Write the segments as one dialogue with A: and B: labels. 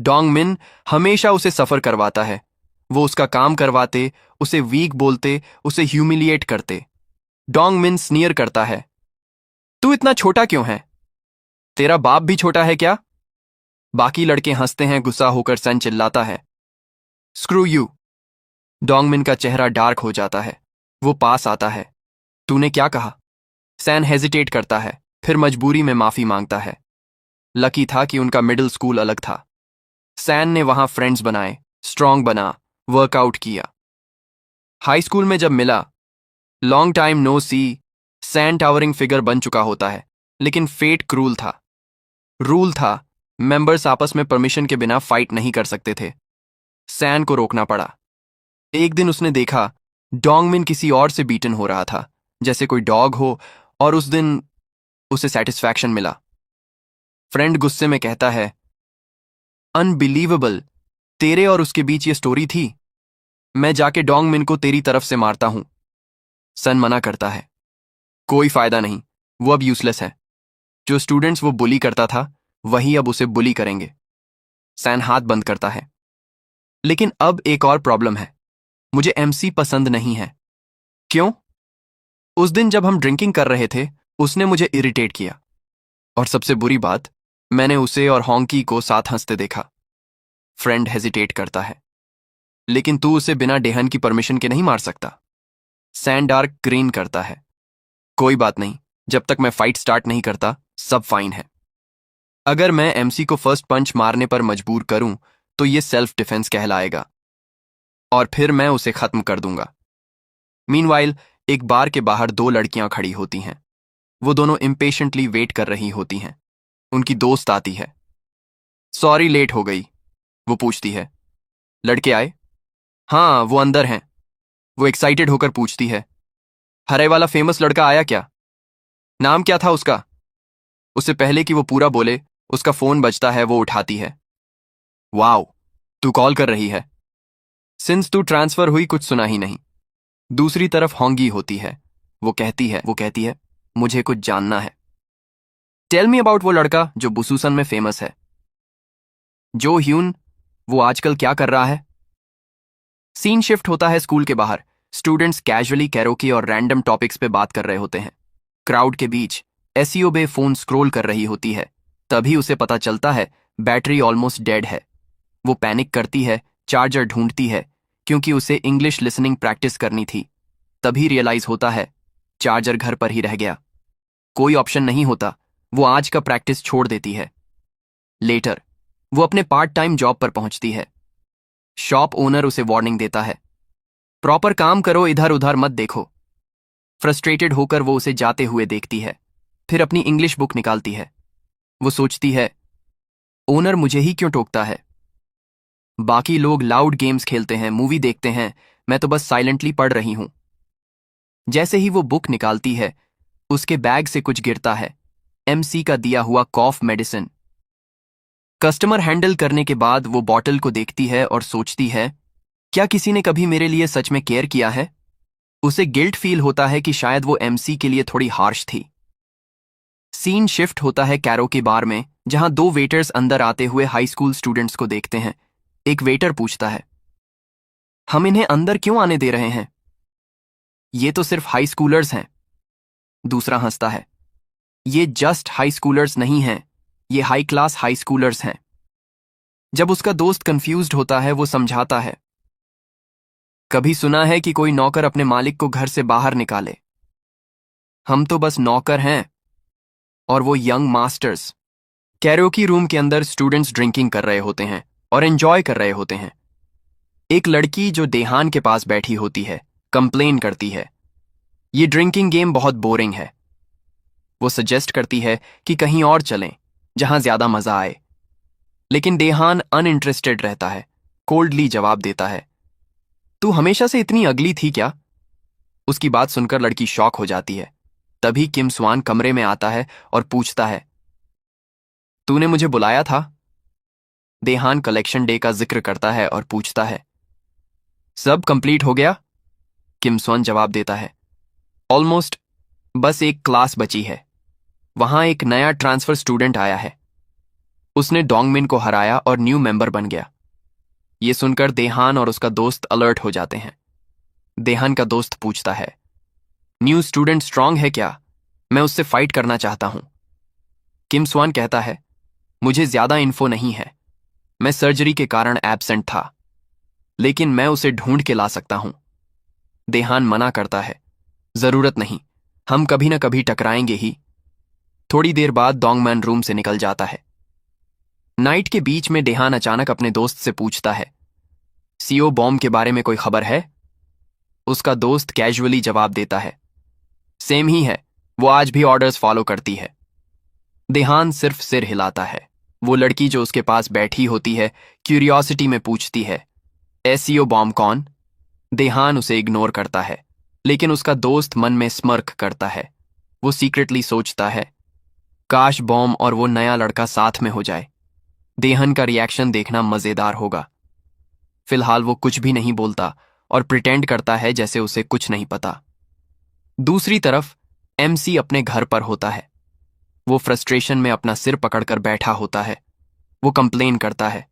A: डोंगमिन हमेशा उसे सफर करवाता है। वो उसका काम करवाते, उसे वीक बोलते, उसे ह्यूमिलिएट करते। डोंगमिन स्नीयर करता है, तू इतना छोटा क्यों है? तेरा बाप भी छोटा है क्या? बाकी लड़के हंसते हैं। गुस्सा होकर सन चिल्लाता है, स्क्रू यू। डोंगमिन का चेहरा डार्क हो जाता है। वो पास आता है। तूने क्या कहा? सैन हेजिटेट करता है, फिर मजबूरी में माफी मांगता है। लकी था कि उनका मिडिल स्कूल अलग था। सैन ने वहां फ्रेंड्स बनाए, स्ट्रांग बना, वर्कआउट किया। हाई स्कूल में जब मिला, लॉन्ग टाइम नो सी, सैन टावरिंग फिगर बन चुका होता है। लेकिन फेट क्रूल था। रूल था, मेंबर्स आपस में परमिशन के बिना फाइट नहीं कर सकते थे। सैन को रोकना पड़ा। एक दिन उसने देखा डोंगमिन किसी और से बीटन हो रहा था, जैसे कोई डॉग हो, और उस दिन उसे सेटिस्फैक्शन मिला। फ्रेंड गुस्से में कहता है, अनबिलीवेबल, तेरे और उसके बीच ये स्टोरी थी? मैं जाके डोंगमिन को तेरी तरफ से मारता हूं। सन मना करता है, कोई फायदा नहीं, वो अब यूजलेस है। जो स्टूडेंट्स वो बुली करता था वही अब उसे बुली करेंगे। सैन हाथ बंद करता है। लेकिन अब एक और प्रॉब्लम है, मुझे एमसी पसंद नहीं है। क्यों? उस दिन जब हम ड्रिंकिंग कर रहे थे, उसने मुझे इरिटेट किया। और सबसे बुरी बात, मैंने उसे और हॉन्की को साथ हंसते देखा। फ्रेंड हेजिटेट करता है, लेकिन तू उसे बिना डेहन की परमिशन के नहीं मार सकता। सैन डार्क ग्रीन करता है, कोई बात नहीं, जब तक मैं फाइट स्टार्ट नहीं करता सब फाइन है। अगर मैं एमसी को फर्स्ट पंच मारने पर मजबूर करूं तो ये सेल्फ डिफेंस कहलाएगा, और फिर मैं उसे खत्म कर दूंगा। मीनवाइल एक बार के बाहर दो लड़कियां खड़ी होती हैं। वो दोनों इम्पेशेंटली वेट कर रही होती हैं। उनकी दोस्त आती है। सॉरी लेट हो गई, वो पूछती है। लड़के आए? हाँ, वो अंदर हैं। वो एक्साइटेड होकर पूछती है, हरे वाला फेमस लड़का आया क्या? नाम क्या था उसका? उससे पहले कि वो पूरा बोले, उसका फोन बजता है। वो उठाती है। वाओ, तू कॉल कर रही है? सिंस तू ट्रांसफर हुई कुछ सुना ही नहीं। दूसरी तरफ होंगी होती है। वो कहती है, मुझे कुछ जानना है। टेल मी अबाउट वो लड़का जो बुसूसन में फेमस है। जो ह्यून, वो आजकल क्या कर रहा है? सीन शिफ्ट होता है स्कूल के बाहर। स्टूडेंट्स कैजुअली कैरोकी और रैंडम टॉपिक्स पे बात कर रहे होते हैं। क्राउड के बीच एसईओ बे फोन स्क्रॉल कर रही होती है। तभी उसे पता चलता है बैटरी ऑलमोस्ट डेड है। वो पैनिक करती है, चार्जर ढूंढती है, क्योंकि उसे इंग्लिश लिसनिंग प्रैक्टिस करनी थी। तभी रियलाइज होता है चार्जर घर पर ही रह गया। कोई ऑप्शन नहीं होता, वो आज का प्रैक्टिस छोड़ देती है। लेटर वो अपने पार्ट टाइम जॉब पर पहुंचती है। शॉप ओनर उसे वार्निंग देता है, प्रॉपर काम करो, इधर उधर मत देखो। फ्रस्ट्रेटेड होकर वो उसे जाते हुए देखती है, फिर अपनी इंग्लिश बुक निकालती है। वो सोचती है, ओनर मुझे ही क्यों टोकता है? बाकी लोग लाउड गेम्स खेलते हैं, मूवी देखते हैं, मैं तो बस साइलेंटली पढ़ रही हूं। जैसे ही वो बुक निकालती है, उसके बैग से कुछ गिरता है। एमसी का दिया हुआ कॉफ मेडिसिन। कस्टमर हैंडल करने के बाद वो बॉटल को देखती है और सोचती है, क्या किसी ने कभी मेरे लिए सच में केयर किया है? उसे गिल्ट फील होता है कि शायद वो एमसी के लिए थोड़ी हार्श थी। सीन शिफ्ट होता है कैरोके बार में, जहां दो वेटर्स अंदर आते हुए हाई स्कूल स्टूडेंट्स को देखते हैं। एक वेटर पूछता है, हम इन्हें अंदर क्यों आने दे रहे हैं? ये तो सिर्फ हाई स्कूलर्स हैं। दूसरा हंसता है, ये जस्ट हाई स्कूलर्स नहीं हैं, ये हाई क्लास हाई स्कूलर्स हैं। जब उसका दोस्त कंफ्यूज्ड होता है, वो समझाता है, कभी सुना है कि कोई नौकर अपने मालिक को घर से बाहर निकाले? हम तो बस नौकर हैं, और वो यंग मास्टर्स। कैरोकी रूम के अंदर स्टूडेंट्स ड्रिंकिंग कर रहे होते हैं और एंजॉय कर रहे होते हैं। एक लड़की जो देहान के पास बैठी होती है, कंप्लेन करती है, ये ड्रिंकिंग गेम बहुत बोरिंग है। वो सजेस्ट करती है कि कहीं और चलें, जहां ज्यादा मजा आए। लेकिन देहान अनइंटरेस्टेड रहता है, कोल्डली जवाब देता है, तू हमेशा से इतनी अगली थी क्या? उसकी बात सुनकर लड़की शॉक हो जाती है। तभी किम स्वान कमरे में आता है और पूछता है, तूने मुझे बुलाया था? देहान कलेक्शन डे का जिक्र करता है और पूछता है, सब कंप्लीट हो गया? किम स्वान जवाब देता है, ऑलमोस्ट, बस एक क्लास बची है। वहां एक नया ट्रांसफर स्टूडेंट आया है। उसने डोंगमिन को हराया और न्यू मेंबर बन गया। ये सुनकर देहान और उसका दोस्त अलर्ट हो जाते हैं। देहान का दोस्त पूछता है, न्यू स्टूडेंट स्ट्रांग है क्या? मैं उससे फाइट करना चाहता हूं। किम स्वान कहता है, मुझे ज्यादा इन्फो नहीं है, मैं सर्जरी के कारण एब्सेंट था, लेकिन मैं उसे ढूंढ के ला सकता हूं। देहान मना करता है, जरूरत नहीं, हम कभी ना कभी टकराएंगे ही। थोड़ी देर बाद डोंगमैन रूम से निकल जाता है। नाइट के बीच में देहान अचानक अपने दोस्त से पूछता है, सीओ बॉम्ब के बारे में कोई खबर है? उसका दोस्त कैजुअली जवाब देता है, सेम ही है, वो आज भी ऑर्डर्स फॉलो करती है। देहान सिर्फ सिर हिलाता है। वो लड़की जो उसके पास बैठी होती है क्यूरियोसिटी में पूछती है, एसीओ बॉम्ब कौन? देहान उसे इग्नोर करता है, लेकिन उसका दोस्त मन में स्मर्क करता है। वो सीक्रेटली सोचता है, काश बॉम्ब और वो नया लड़का साथ में हो जाए। देहन का रिएक्शन देखना मजेदार होगा। फिलहाल वो कुछ भी नहीं बोलता और प्रिटेंड करता है जैसे उसे कुछ नहीं पता। दूसरी तरफ एमसी अपने घर पर होता है। वो फ्रस्ट्रेशन में अपना सिर पकड़कर बैठा होता है। वो कंप्लेन करता है,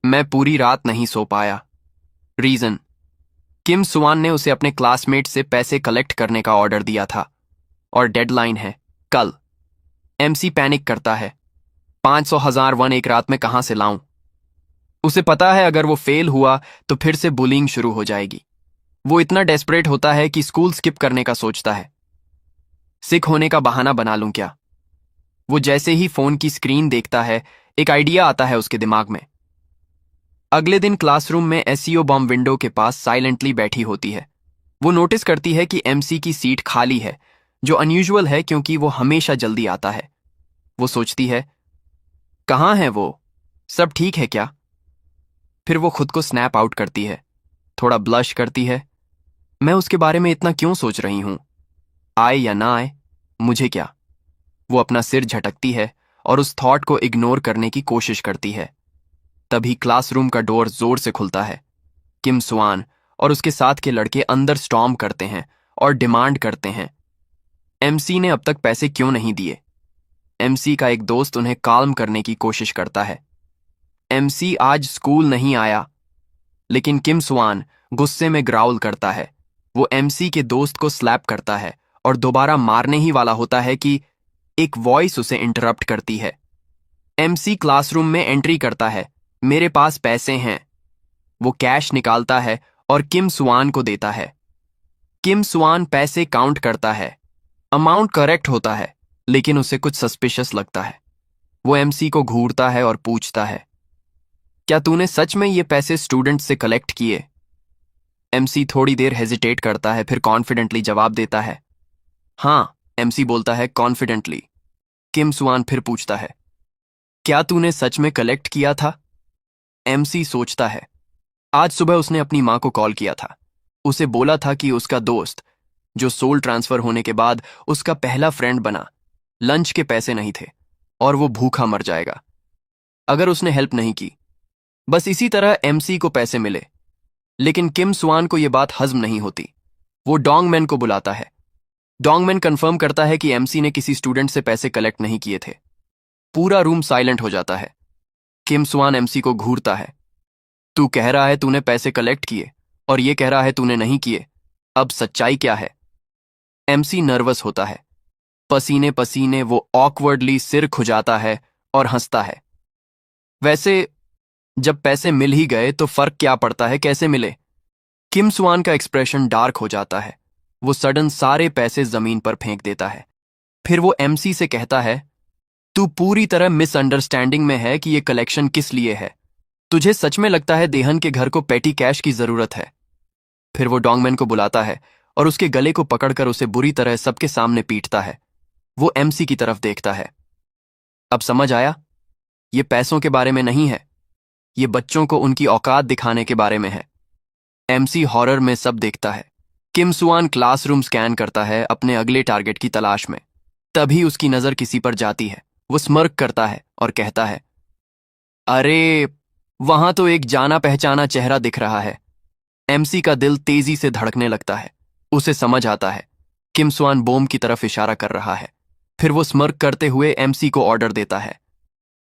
A: मैं पूरी रात नहीं सो पाया। रीजन, किम सुआन ने उसे अपने क्लासमेट से पैसे कलेक्ट करने का ऑर्डर दिया था और डेडलाइन है कल। एमसी पैनिक करता है, 500,000 वन एक रात में कहां से लाऊं? उसे पता है अगर वो फेल हुआ तो फिर से बुलिंग शुरू हो जाएगी। वो इतना डेस्परेट होता है कि स्कूल स्किप करने का सोचता है। सिक होने का बहाना बना लूं क्या? वो जैसे ही फोन की स्क्रीन देखता है, एक आइडिया आता है उसके दिमाग में। अगले दिन क्लासरूम में एसईओ बॉम्ब विंडो के पास साइलेंटली बैठी होती है। वो नोटिस करती है कि एमसी की सीट खाली है, जो अनयूजुअल है क्योंकि वो हमेशा जल्दी आता है। वो सोचती है, कहाँ है वो? सब ठीक है क्या? फिर वो खुद को स्नैप आउट करती है, थोड़ा ब्लश करती है। मैं उसके बारे में इतना क्यों सोच रही हूं? आए या ना आए, मुझे क्या? वो अपना सिर झटकती है और उस थॉट को इग्नोर करने की कोशिश करती है। तभी क्लासरूम का डोर जोर से खुलता है। किम सुआन और उसके साथ के लड़के अंदर स्टॉर्म करते हैं और डिमांड करते हैं, एमसी ने अब तक पैसे क्यों नहीं दिए? एमसी का एक दोस्त उन्हें काल्म करने की कोशिश करता है। एमसी आज स्कूल नहीं आया, लेकिन किम सुआन गुस्से में ग्राउल करता है। वो एमसी के दोस्त को स्लैप करता है और दोबारा मारने ही वाला होता है कि एक वॉइस उसे इंटरप्ट करती है। एमसी क्लासरूम में एंट्री करता है, मेरे पास पैसे हैं। वो कैश निकालता है और किम सुआन को देता है। किम सुआन पैसे काउंट करता है। अमाउंट करेक्ट होता है, लेकिन उसे कुछ सस्पिशियस लगता है। वो एमसी को घूरता है और पूछता है, क्या तूने सच में ये पैसे स्टूडेंट से कलेक्ट किए? एमसी थोड़ी देर हेजिटेट करता है, फिर कॉन्फिडेंटली जवाब देता है, हाँ। एमसी बोलता है कॉन्फिडेंटली। किम सुआन फिर पूछता है, क्या तूने सच में कलेक्ट किया था? एमसी सोचता है, आज सुबह उसने अपनी मां को कॉल किया था। उसे बोला था कि उसका दोस्त, जो सोल ट्रांसफर होने के बाद उसका पहला फ्रेंड बना, लंच के पैसे नहीं थे और वो भूखा मर जाएगा अगर उसने हेल्प नहीं की। बस इसी तरह एमसी को पैसे मिले। लेकिन किम सुआन को यह बात हजम नहीं होती। वो डोंगमैन को बुलाता है। डोंगमैन कंफर्म करता है कि एमसी ने किसी स्टूडेंट से पैसे कलेक्ट नहीं किए थे। पूरा रूम साइलेंट हो जाता है। किम सुआन एमसी को घूरता है, तू कह रहा है तूने पैसे कलेक्ट किए और ये कह रहा है तूने नहीं किए, अब सच्चाई क्या है? एमसी नर्वस होता है। पसीने पसीने वो ऑकवर्डली सिर खुजाता है और हंसता है। वैसे जब पैसे मिल ही गए तो फर्क क्या पड़ता है कैसे मिले? किम सुआन का एक्सप्रेशन डार्क हो जाता है। वो सडन सारे पैसे जमीन पर फेंक देता है। फिर वो एमसी से कहता है, तू पूरी तरह मिसअंडरस्टैंडिंग में है कि ये कलेक्शन किस लिए है। तुझे सच में लगता है देहन के घर को पेटी कैश की जरूरत है? फिर वो डोंगमैन को बुलाता है और उसके गले को पकड़कर उसे बुरी तरह सबके सामने पीटता है। वो एमसी की तरफ देखता है। अब समझ आया? ये पैसों के बारे में नहीं है, ये बच्चों को उनकी औकात दिखाने के बारे में है। एमसी हॉरर में सब देखता है। किम सुआन क्लासरूम स्कैन करता है अपने अगले टारगेट की तलाश में। तभी उसकी नजर किसी पर जाती है। वो स्मर्क करता है और कहता है, अरे वहां तो एक जाना पहचाना चेहरा दिख रहा है। एमसी का दिल तेजी से धड़कने लगता है। उसे समझ आता है किम सुआन बॉम्ब की तरफ इशारा कर रहा है। फिर वो स्मर्क करते हुए एमसी को ऑर्डर देता है,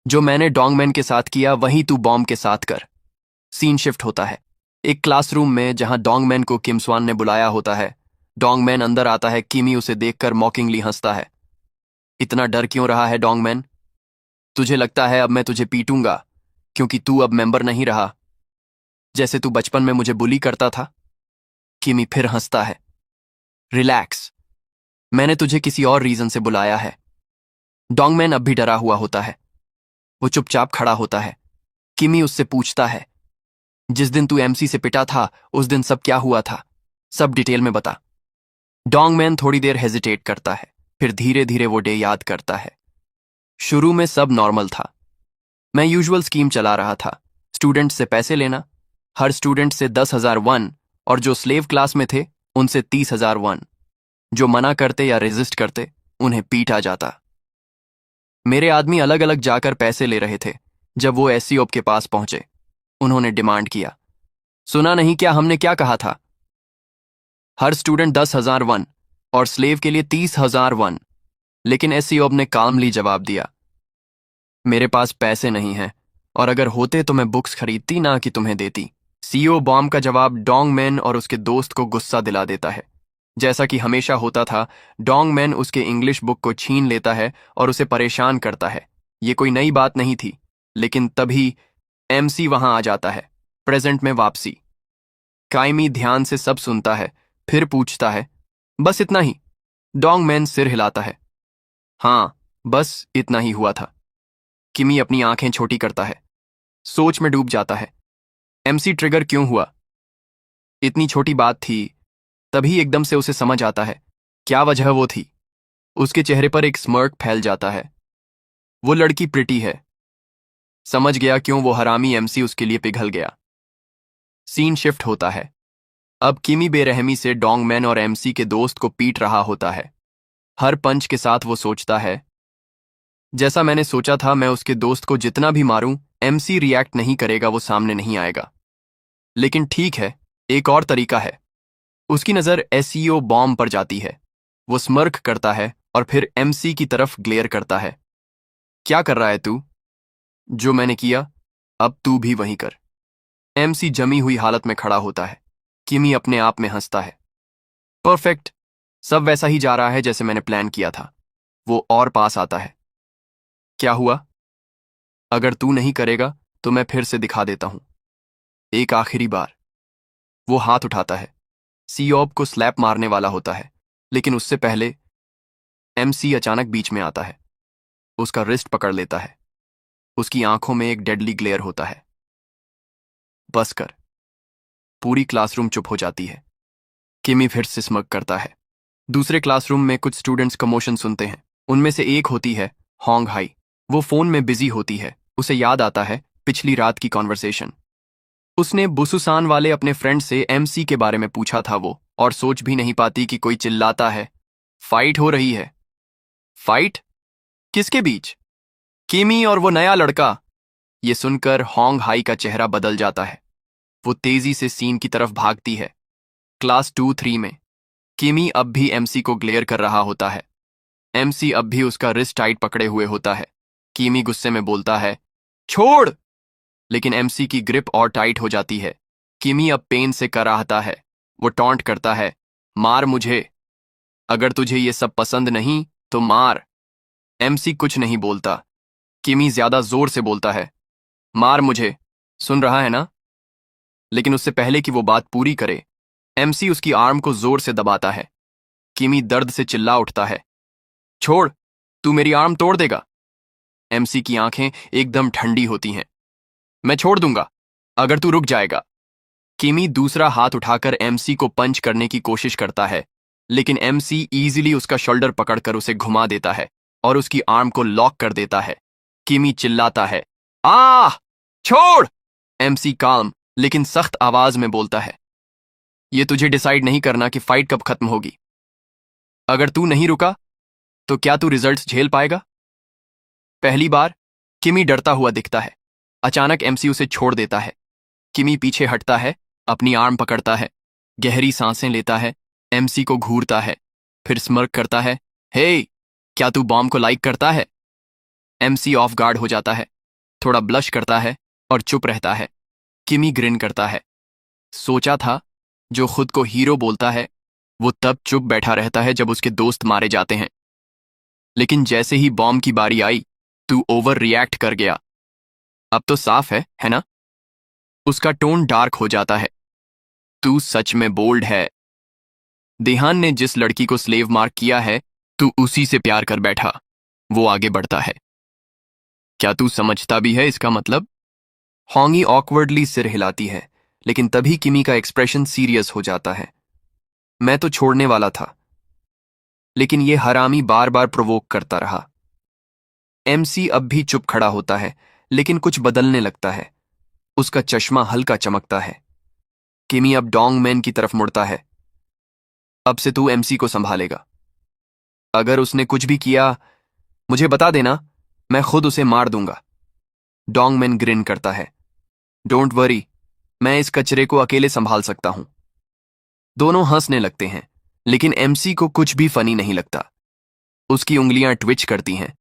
A: जो मैंने डोंगमैन के साथ किया वही तू बॉम्ब के साथ कर। सीन शिफ्ट होता है। एक क्लासरूम में जहां डोंगमैन को किम स्वान ने बुलाया होता है। डोंगमैन अंदर आता है। किमी उसे देखकर मॉकिंगली हंसता है। इतना डर क्यों रहा है डोंगमैन? तुझे लगता है अब मैं तुझे पीटूंगा क्योंकि तू अब मेंबर नहीं रहा, जैसे तू बचपन में मुझे बुली करता था? किमी फिर हंसता है। रिलैक्स, मैंने तुझे किसी और रीजन से बुलाया है। डोंगमैन अब भी डरा हुआ होता है। वो चुपचाप खड़ा होता है। किमी उससे पूछता है, जिस दिन तू एमसी से पिटा था उस दिन सब क्या हुआ था? सब डिटेल में बता। डोंगमैन थोड़ी देर हेजिटेट करता है, फिर धीरे धीरे वो डे याद करता है। शुरू में सब नॉर्मल था। मैं यूजुअल स्कीम चला रहा था। स्टूडेंट से पैसे लेना, हर स्टूडेंट से 10,000 वन, और जो स्लेव क्लास में थे उनसे 30,000 वन। जो मना करते या रेजिस्ट करते उन्हें पीटा जाता। मेरे आदमी अलग अलग जाकर पैसे ले रहे थे। जब वो एससीओप के पास पहुंचे, उन्होंने डिमांड किया, सुना नहीं क्या हमने क्या कहा था? हर स्टूडेंट 10,000 वन और स्लेव के लिए 30,000 वन। लेकिन एससीओप ने कामली जवाब दिया, मेरे पास पैसे नहीं हैं, और अगर होते तो मैं बुक्स खरीदती ना कि तुम्हें देती। सीईओ बॉम्ब का जवाब डोंगमैन और उसके दोस्त को गुस्सा दिला देता है। जैसा कि हमेशा होता था, डोंगमैन उसके इंग्लिश बुक को छीन लेता है और उसे परेशान करता है। ये कोई नई बात नहीं थी, लेकिन तभी एमसी वहां आ जाता है। प्रेजेंट में वापसी। काइमी ध्यान से सब सुनता है, फिर पूछता है, बस इतना ही? डोंगमैन सिर हिलाता है, हाँ, बस इतना ही हुआ था। किमी अपनी आंखें छोटी करता है, सोच में डूब जाता है। एमसी ट्रिगर क्यों हुआ? इतनी छोटी बात थी। तभी एकदम से उसे समझ आता है क्या वजह वो थी। उसके चेहरे पर एक स्मर्क फैल जाता है। वो लड़की प्रिटी है। समझ गया क्यों वो हरामी एमसी उसके लिए पिघल गया। सीन शिफ्ट होता है। अब किमी बेरहमी से डोंगमैन और एमसी के दोस्त को पीट रहा होता है। हर पंच के साथ वो सोचता है, जैसा मैंने सोचा था, मैं उसके दोस्त को जितना भी मारूं एमसी रिएक्ट नहीं करेगा, वो सामने नहीं आएगा। लेकिन ठीक है, एक और तरीका है। उसकी नजर एसईओ बॉम्ब पर जाती है। वो स्मर्क करता है और फिर एमसी की तरफ ग्लेयर करता है। क्या कर रहा है तू? जो मैंने किया अब तू भी वही कर। एमसी जमी हुई हालत में खड़ा होता है। किमी अपने आप में हंसता है। परफेक्ट, सब वैसा ही जा रहा है जैसे मैंने प्लान किया था। वो और पास आता है। क्या हुआ? अगर तू नहीं करेगा तो मैं फिर से दिखा देता हूं, एक आखिरी बार। वो हाथ उठाता है। सीओप को स्लैप मारने वाला होता है, लेकिन उससे पहले एमसी अचानक बीच में आता है। उसका रिस्ट पकड़ लेता है। उसकी आंखों में एक डेडली ग्लेयर होता है। बस कर। पूरी क्लासरूम चुप हो जाती है। किमी फिर से स्मग करता है। दूसरे क्लासरूम में कुछ स्टूडेंट्स कमोशन सुनते हैं। उनमें से एक होती है होंग हाई। वो फोन में बिजी होती है। उसे याद आता है पिछली रात की कॉन्वर्सेशन। उसने बुसुसान वाले अपने फ्रेंड से एमसी के बारे में पूछा था वो, और सोच भी नहीं पाती कि कोई चिल्लाता है, फाइट हो रही है। फाइट? किसके बीच? किमी और वो नया लड़का। ये सुनकर होंग हाई का चेहरा बदल जाता है। वो तेजी से सीन की तरफ भागती है। क्लास 2-3 में किमी अब भी एमसी को ग्लेयर कर रहा होता है। एमसी अब भी उसका रिस्ट टाइट पकड़े हुए होता है। किमी गुस्से में बोलता है, छोड़। लेकिन एमसी की ग्रिप और टाइट हो जाती है। किमी अब पेन से कराहता है। वो टॉन्ट करता है, मार मुझे। अगर तुझे ये सब पसंद नहीं तो मार। एमसी कुछ नहीं बोलता। किमी ज्यादा जोर से बोलता है, मार मुझे, सुन रहा है ना? लेकिन उससे पहले कि वो बात पूरी करे, एमसी उसकी आर्म को जोर से दबाता है। किमी दर्द से चिल्ला उठता है, छोड़, तू मेरी आर्म तोड़ देगा। एमसी की आंखें एकदम ठंडी होती हैं। मैं छोड़ दूंगा अगर तू रुक जाएगा। किमी दूसरा हाथ उठाकर एमसी को पंच करने की कोशिश करता है, लेकिन एमसी इजीली उसका शोल्डर पकड़कर उसे घुमा देता है और उसकी आर्म को लॉक कर देता है। किमी चिल्लाता है, आह, छोड़। एमसी काल्म लेकिन सख्त आवाज में बोलता है, ये तुझे डिसाइड नहीं करना कि फाइट कब खत्म होगी। अगर तू नहीं रुका तो क्या तू रिजल्ट्स झेल पाएगा? पहली बार किमी डरता हुआ दिखता है। अचानक एमसी उसे छोड़ देता है। किमी पीछे हटता है, अपनी आर्म पकड़ता है, गहरी सांसें लेता है, एमसी को घूरता है, फिर स्मर्क करता है, हे, क्या तू बॉम्ब को लाइक करता है? एमसी ऑफ गार्ड हो जाता है, थोड़ा ब्लश करता है और चुप रहता है। किमी ग्रिन करता है। सोचा था, जो खुद को हीरो बोलता है वो तब चुप बैठा रहता है जब उसके दोस्त मारे जाते हैं। लेकिन जैसे ही बॉम्ब की बारी आई, तू ओवर रिएक्ट कर गया। अब तो साफ है ना? उसका टोन डार्क हो जाता है। तू सच में बोल्ड है। देहान ने जिस लड़की को स्लेव मार्क किया है, तू उसी से प्यार कर बैठा। वो आगे बढ़ता है। क्या तू समझता भी है इसका मतलब? होंगी ऑकवर्डली सिर हिलाती है, लेकिन तभी किमी का एक्सप्रेशन सीरियस हो जाता है। मैं तो छोड़ने वाला था, लेकिन ये हरामी बार बार प्रोवोक करता रहा। एमसी अब भी चुप खड़ा होता है, लेकिन कुछ बदलने लगता है। उसका चश्मा हल्का चमकता है। किमी अब डोंग मैन की तरफ मुड़ता है। अब से तू एमसी को संभालेगा। अगर उसने कुछ भी किया, मुझे बता देना, मैं खुद उसे मार दूंगा। डोंग मैन ग्रिन करता है। डोंट वरी, मैं इस कचरे को अकेले संभाल सकता हूं। दोनों हंसने लगते हैं, लेकिन एमसी को कुछ भी फनी नहीं लगता। उसकी उंगलियां ट्विच करती हैं।